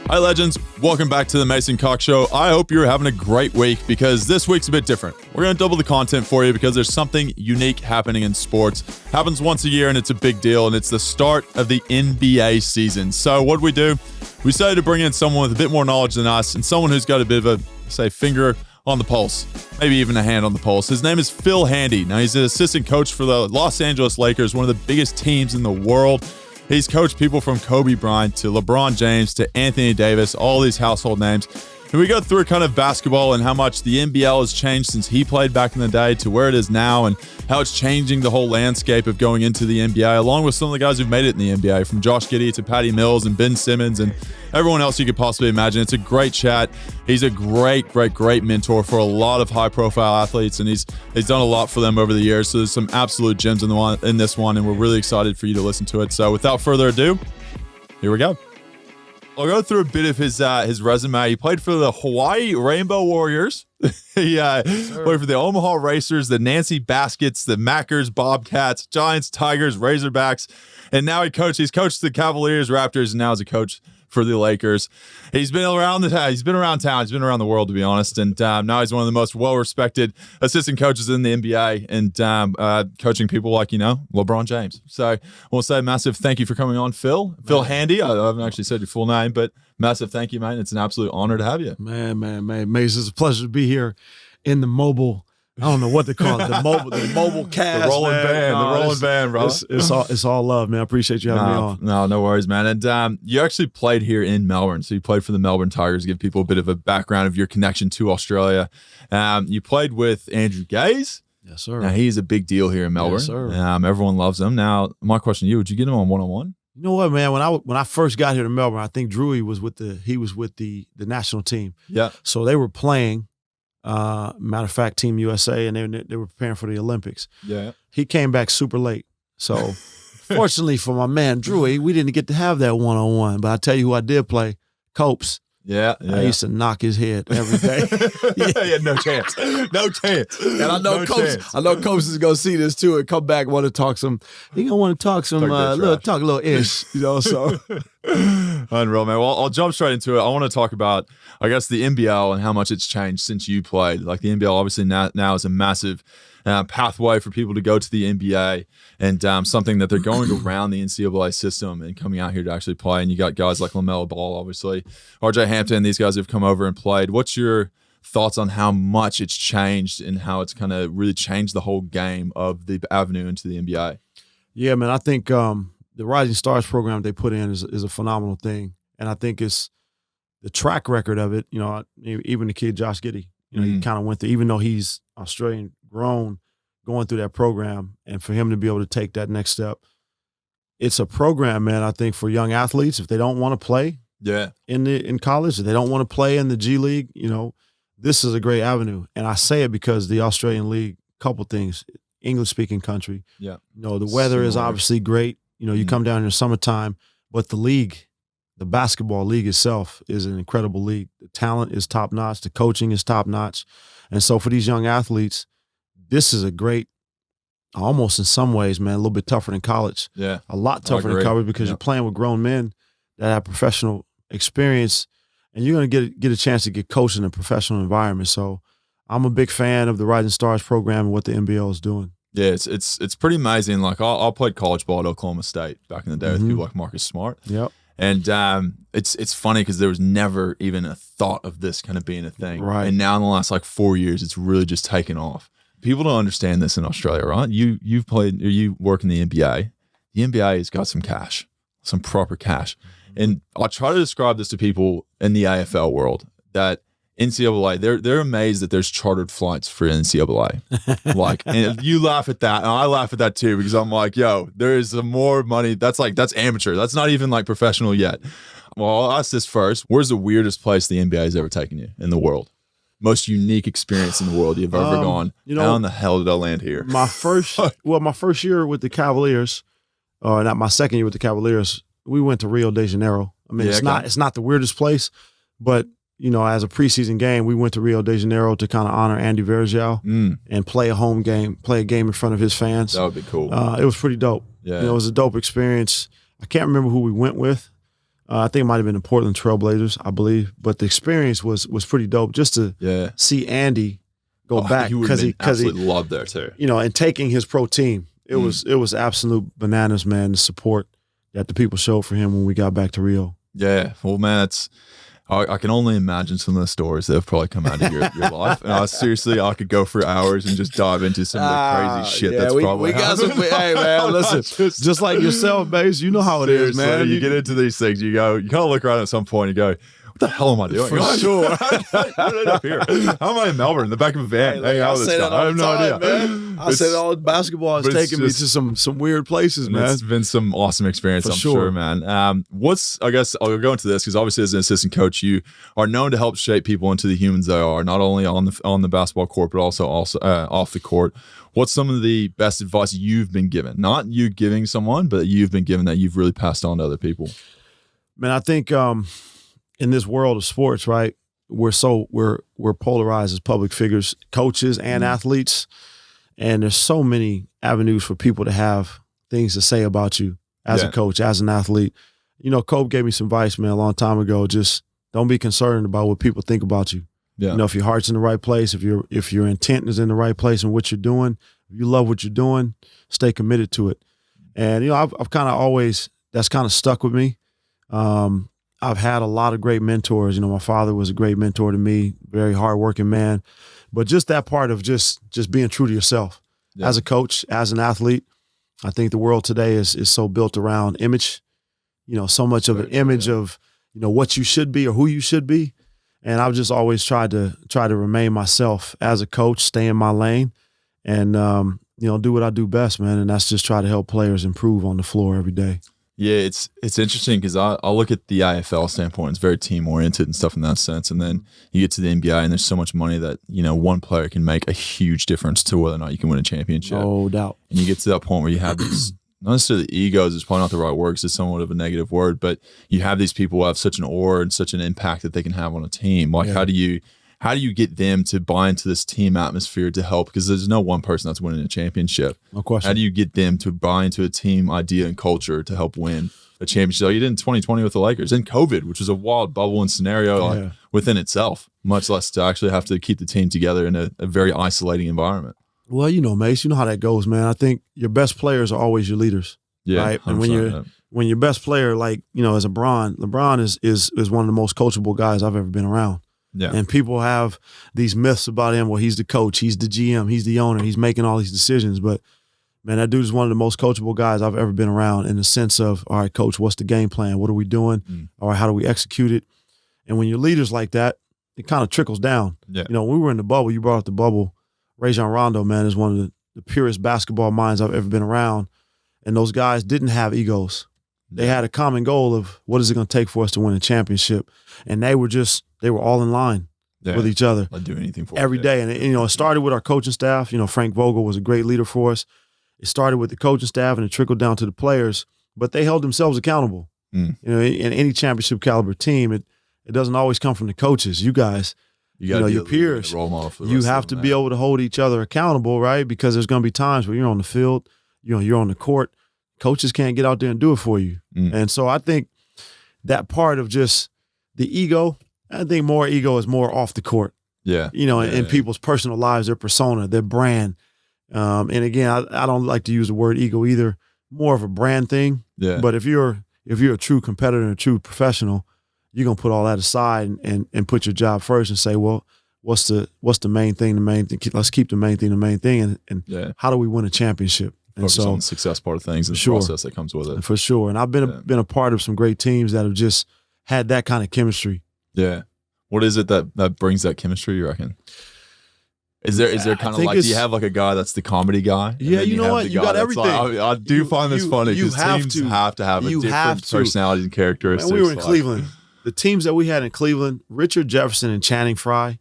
Hi, legends. Welcome back to the Mason Cox Show. I hope you're having a great week because this week's a bit different. We're going to double the content for you because there's something unique happening in sports. Happens once a year and it's a big deal, and it's the start of the NBA season. So what we do? We decided to bring in someone with a bit more knowledge than us and someone who's got a bit of a, say, finger on the pulse, maybe even a hand on the pulse. His name is Phil Handy. Now, he's an assistant coach for the Los Angeles Lakers, one of the biggest teams in the world. He's coached people from Kobe Bryant to LeBron James to Anthony Davis, all these household names. And we go through kind of basketball and how much the NBL has changed since he played back in the day to where it is now, and how it's changing the whole landscape of going into the NBA, along with some of the guys who've made it in the NBA, from Josh Giddey to Patty Mills and Ben Simmons and everyone else you could possibly imagine. It's a great chat. He's a great mentor for a lot of high-profile athletes, and he's done a lot for them over the years. So there's some absolute gems in this one, and we're really excited for you to listen to it. So without further ado, here we go. I'll go through a bit of his resume. He played for the Hawaii Rainbow Warriors. He played for the Omaha Racers, the Nancy Baskets, the Mackers, Bobcats, Giants, Tigers, Razorbacks, and now he's coached the Cavaliers, Raptors, and now is a coach for the Lakers. He's been around town. He's been around the world, to be honest. And now he's one of the most well-respected assistant coaches in the NBA, and coaching people like, LeBron James. So we'll say massive thank you for coming on, Phil. Man. Phil Handy. I haven't actually said your full name, but massive thank you, man. It's an absolute honor to have you. Man. Mason, it's a pleasure to be here in the mobile. I don't know what to call it. The mobile cast. The rolling van, bro. It's all love, man. I appreciate you having me on. No worries, man. And you actually played here in Melbourne. So you played for the Melbourne Tigers. Give people a bit of a background of your connection to Australia. You played with Andrew Gaze. Yes, sir. Now, he's a big deal here in Melbourne. Yes, sir. Everyone loves him. Now, my question to you, would you get him on one-on-one? You know what, man? When I first got here to Melbourne, I think Drewy was with the national team. Yeah. So they were playing. Matter of fact, Team USA, and they were preparing for the Olympics. Yeah. He came back super late. So fortunately for my man Drewy, we didn't get to have that one-on-one. But I tell you who I did play, Copes. Yeah. I used to knock his head every day. Yeah, no chance. No chance. And I know Copes is gonna see this too and come back want to talk some. He gonna want to talk some talk a little ish, So unreal, man. Well, I'll jump straight into it. I want to talk about, I guess, the NBL and how much it's changed since you played. Like, the NBL obviously now is a massive pathway for people to go to the NBA, and something that they're going around the NCAA system and coming out here to actually play. And you got guys like LaMelo Ball, obviously, RJ Hampton, these guys have come over and played. What's your thoughts on how much it's changed and how it's kind of really changed the whole game of the avenue into the NBA? Yeah, man, I think the Rising Stars program they put in is a phenomenal thing. And I think it's the track record of it. Even the kid, Josh Giddey, he kind of went through, even though he's Australian grown, going through that program, and for him to be able to take that next step. It's a program, man, I think, for young athletes, if they don't want to play in college, if they don't want to play in the G League, this is a great avenue. And I say it because the Australian League, couple things, English-speaking country. Yeah. The weather is obviously great. You come down in the summertime, but the league, the basketball league itself is an incredible league. The talent is top-notch. The coaching is top-notch. And so for these young athletes, this is a great, almost in some ways, man, a little bit tougher than college. Yeah. A lot tougher than college because you're playing with grown men that have professional experience, and you're going to get a chance to get coached in a professional environment. So I'm a big fan of the Rising Stars program and what the NBL is doing. Yeah, it's pretty amazing. Like, I played college ball at Oklahoma State back in the day with people like Marcus Smart. Yep. And it's funny because there was never even a thought of this kind of being a thing. Right. And now in the last 4 years, it's really just taken off. People don't understand this in Australia, right? You work in the NBA. The NBA has got some cash, some proper cash. And I try to describe this to people in the AFL world that NCAA, they're amazed that there's chartered flights for NCAA. And you laugh at that, and I laugh at that too, because I'm like, yo, there is some more money. That's amateur. That's not even professional yet. Well, I'll ask this first. Where's the weirdest place the NBA has ever taken you in the world? Most unique experience in the world you've ever gone? How in the hell did I land here? My first year with the Cavaliers, or not my second year with the Cavaliers, we went to Rio de Janeiro. I mean, it's not the weirdest place, but as a preseason game, we went to Rio de Janeiro to kind of honor Andy Varejao and play a game in front of his fans. That would be cool. It was pretty dope. Yeah. It was a dope experience. I can't remember who we went with. I think it might have been the Portland Trailblazers, I believe. But the experience was pretty dope just to see Andy go back because he absolutely loved there too. And taking his pro team, it was absolute bananas, man. The support that the people showed for him when we got back to Rio. Yeah, well, man, I can only imagine some of the stories that have probably come out of your life. And seriously, I could go for hours and just dive into some of the crazy shit that's probably happened. Hey, man, listen, just like yourself, Bass, you know how it is, man. You get into these things, you kind of look around at some point and you go, what the hell am I doing? For sure. How did I end up here? How am I in Melbourne in the back of a van? Hey, out with this guy? I have no idea. Man. I said all basketball is taking me to some weird places, man. It's been some awesome experience, I'm sure, man. I guess I'll go into this because obviously as an assistant coach, you are known to help shape people into the humans they are, not only on the basketball court, but also off the court. What's some of the best advice you've been given? Not you giving someone, but you've been given that you've really passed on to other people. Man, I think in this world of sports, right, we're polarized as public figures, coaches and athletes, and there's so many avenues for people to have things to say about you as a coach, as an athlete. Kobe gave me some advice, man, a long time ago. Just don't be concerned about what people think about you. Yeah. If your heart's in the right place, if your intent is in the right place and what you're doing, if you love what you're doing, stay committed to it. And I've kind of always, that's kind of stuck with me. I've had a lot of great mentors. My father was a great mentor to me, very hardworking man. But just that part of just being true to yourself as a coach, as an athlete. I think the world today is so built around image, so much of an image of, what you should be or who you should be. And I've just always tried to remain myself as a coach, stay in my lane and, do what I do best, man. And that's just try to help players improve on the floor every day. Yeah, it's interesting because I'll look at the IFL standpoint. It's very team-oriented and stuff in that sense. And then you get to the NBA and there's so much money that, one player can make a huge difference to whether or not you can win a championship. No doubt. And you get to that point where you have these, not necessarily egos, is probably not the right word because it's somewhat of a negative word, but you have these people who have such an aura and such an impact that they can have on a team. Like how do you get them to buy into this team atmosphere to help? Because there's no one person that's winning a championship. No question. How do you get them to buy into a team idea and culture to help win a championship? You did in 2020 with the Lakers, and COVID, which was a wild bubble and scenario within itself, much less to actually have to keep the team together in a very isolating environment. Well, Mace, you know how that goes, man. I think your best players are always your leaders. Yeah, right. And when your best player, like as LeBron is one of the most coachable guys I've ever been around. Yeah. And people have these myths about him. Well, he's the coach, he's the GM, he's the owner, he's making all these decisions. But man, that dude is one of the most coachable guys I've ever been around in the sense of, all right, coach, what's the game plan? What are we doing? All right, how do we execute it? And when you're leaders like that, it kind of trickles down. Yeah. When we were in the bubble, you brought up the bubble. Rajon Rondo, man, is one of the purest basketball minds I've ever been around. And those guys didn't have egos. They had a common goal of what is it going to take for us to win a championship. And they were all in line with each other. I'd do anything for every day. And it started with our coaching staff. Frank Vogel was a great leader for us. It started with the coaching staff and it trickled down to the players, but they held themselves accountable. In any championship caliber team, it doesn't always come from the coaches. You guys, your peers, role model for the you have to be able to hold each other accountable, right? Because there's going to be times where you're on the field, you're on the court, coaches can't get out there and do it for you. And so I think that part of just the ego, I think more ego is more off the court. Yeah. In people's personal lives, their persona, their brand. And again, I don't like to use the word ego either. More of a brand thing. Yeah. But if you're a true competitor and a true professional, you're gonna put all that aside and put your job first and say, well, what's the main thing? The main thing. Let's keep the main thing the main thing. And how do we win a championship? Focus on the success part of things and the process that comes with it. For sure. And I've been a part of some great teams that have just had that kind of chemistry. Yeah. What is it that brings that chemistry, you reckon? Is there kind of like, do you have like a guy that's the comedy guy? Yeah, you know what? You got everything. I do find this funny because teams have to have a different personality and characteristics. Man, we were in Cleveland. The teams that we had in Cleveland, Richard Jefferson and Channing Frye,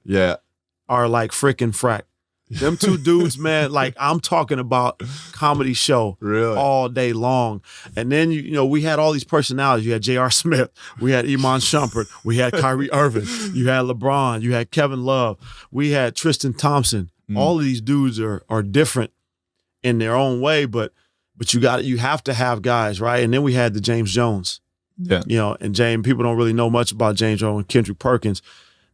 are like freaking frack. Them two dudes, man, like I'm talking about comedy show all day long. And then, we had all these personalities. You had J.R. Smith. We had Iman Shumpert. We had Kyrie Irving. You had LeBron. You had Kevin Love. We had Tristan Thompson. All of these dudes are different in their own way, but you have to have guys, right? And then we had the James Jones. Yeah. You know, and James, people don't really know much about James Earl and Kendrick Perkins.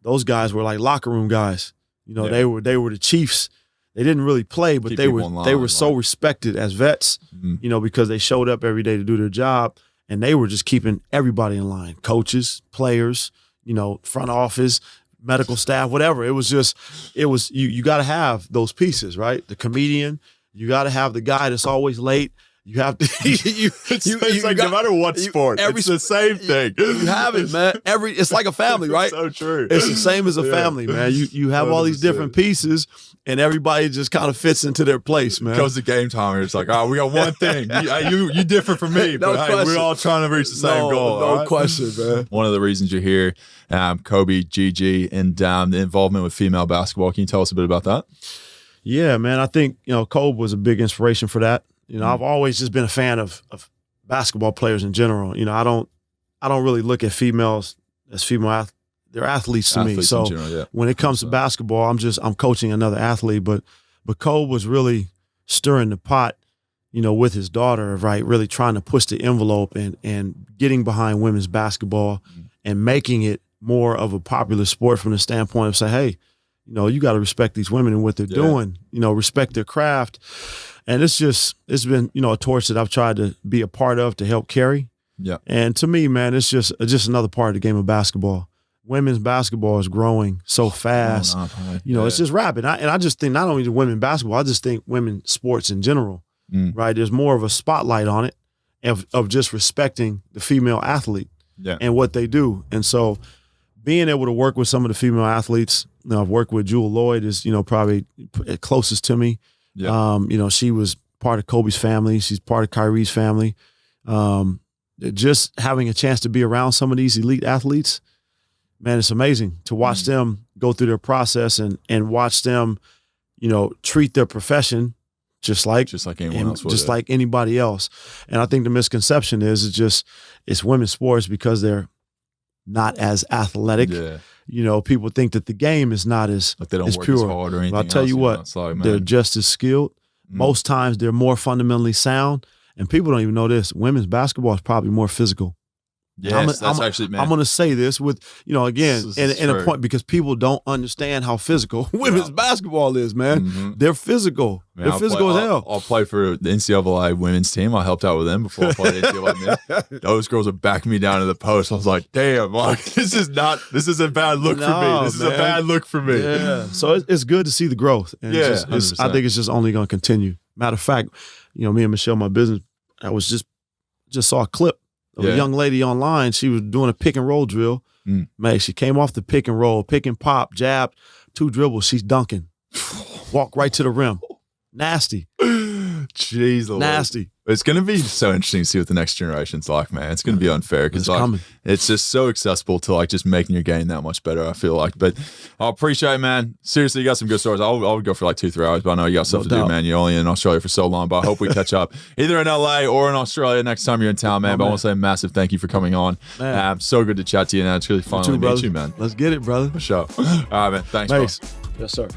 Those guys were like locker room guys. You know, they were the chiefs. They didn't really play, but they were so respected as vets, you know, because they showed up every day to do their job, and they were just keeping everybody in line. Coaches, players, you know, front office, medical staff, whatever. It was you got to have those pieces, right? The comedian, you got to have the guy that's always late. You have to. It's like no matter what sport, it's the same thing. You have it, man. It's like a family, right? So true. It's the same as a family, man. You have 100%. All these different pieces, and everybody just kind of fits into their place, man. Comes the game time, and it's like, oh, we got one thing. You differ from me, but hey, we're all trying to reach the same goal. No question, man. One of the reasons you're here, Kobe, Gigi, and the involvement with female basketball. Can you tell us a bit about that? Yeah, man. I think Kobe was a big inspiration for that. You know, I've always just been a fan of basketball players in general. You know, I don't really look at females as they're athletes to me. So general, when it comes to basketball, I'm coaching another athlete. But Kobe was really stirring the pot, you know, with his daughter, right? Really trying to push the envelope and getting behind women's basketball and making it more of a popular sport from the standpoint of say, hey, you know, you got to respect these women and what they're doing. You know, respect their craft. And it's been, you know, a torch that I've tried to be a part of to help carry. Yeah. And to me, man, it's just another part of the game of basketball. Women's basketball is growing so fast. You know, it's just rapid. And I just think not only the women basketball, I just think women sports in general, right? There's more of a spotlight on it of just respecting the female athlete and what they do. And so being able to work with some of the female athletes, you know, I've worked with Jewel Lloyd is, you know, probably closest to me. Yeah. You know, she was part of Kobe's family. She's part of Kyrie's family. Just having a chance to be around some of these elite athletes, man, it's amazing to watch them go through their process and watch them, you know, treat their profession just like anyone else would. Just like anybody else. And I think the misconception is it's women's sports because they're not as athletic. Yeah. You know, people think that the game is not as like they don't work pure. As hard or anything. But I'll tell you what, they're just as skilled. Most times they're more fundamentally sound. And people don't even know this. Women's basketball is probably more physical. Yes, that's actually, man. I'm going to say this with, you know, again, in a point because people don't understand how physical women's basketball is, man. They're physical. Man, they're physical as hell. I'll play for the NCAA women's team. I helped out with them before I played NCAA men. Those girls would back me down to the post. I was like, damn, Mark, this is a bad look for me. This is a bad look for me. Yeah. So it's good to see the growth. And I think it's just only going to continue. Matter of fact, you know, me and Michelle, my business, I was just saw a clip of a young lady online. She was doing a pick and roll drill. Man, she came off the pick and roll, pick and pop, jab, 2 dribbles. She's dunking. Walk right to the rim. Nasty. Jeez, nasty. It's going to be so interesting to see what the next generation's like, man. It's going to be unfair because it's just so accessible to like just making your game that much better, I feel like. But I appreciate it, man. Seriously, you got some good stories. I would go for like 2-3 hours, but I know you got stuff to do, man. You're only in Australia for so long, but I hope we catch up either in LA or in Australia next time you're in town, man. But I want to say a massive thank you for coming on. So good to chat to you, man. It's really fun to meet you, man. Let's get it, brother. For sure. All right, man. Thanks, bro. Yes, sir.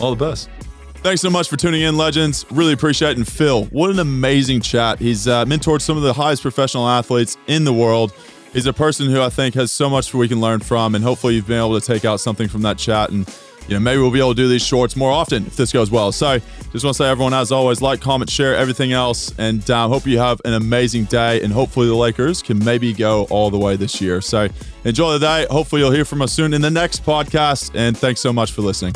All the best. Thanks so much for tuning in, legends. Really appreciate it. And Phil, what an amazing chat. He's mentored some of the highest professional athletes in the world. He's a person who I think has so much we can learn from, and hopefully you've been able to take out something from that chat. And you know, maybe we'll be able to do these shorts more often if this goes well. So just want to say, everyone, as always, like, comment, share, everything else. And hope you have an amazing day. And hopefully the Lakers can maybe go all the way this year. So enjoy the day. Hopefully you'll hear from us soon in the next podcast. And thanks so much for listening.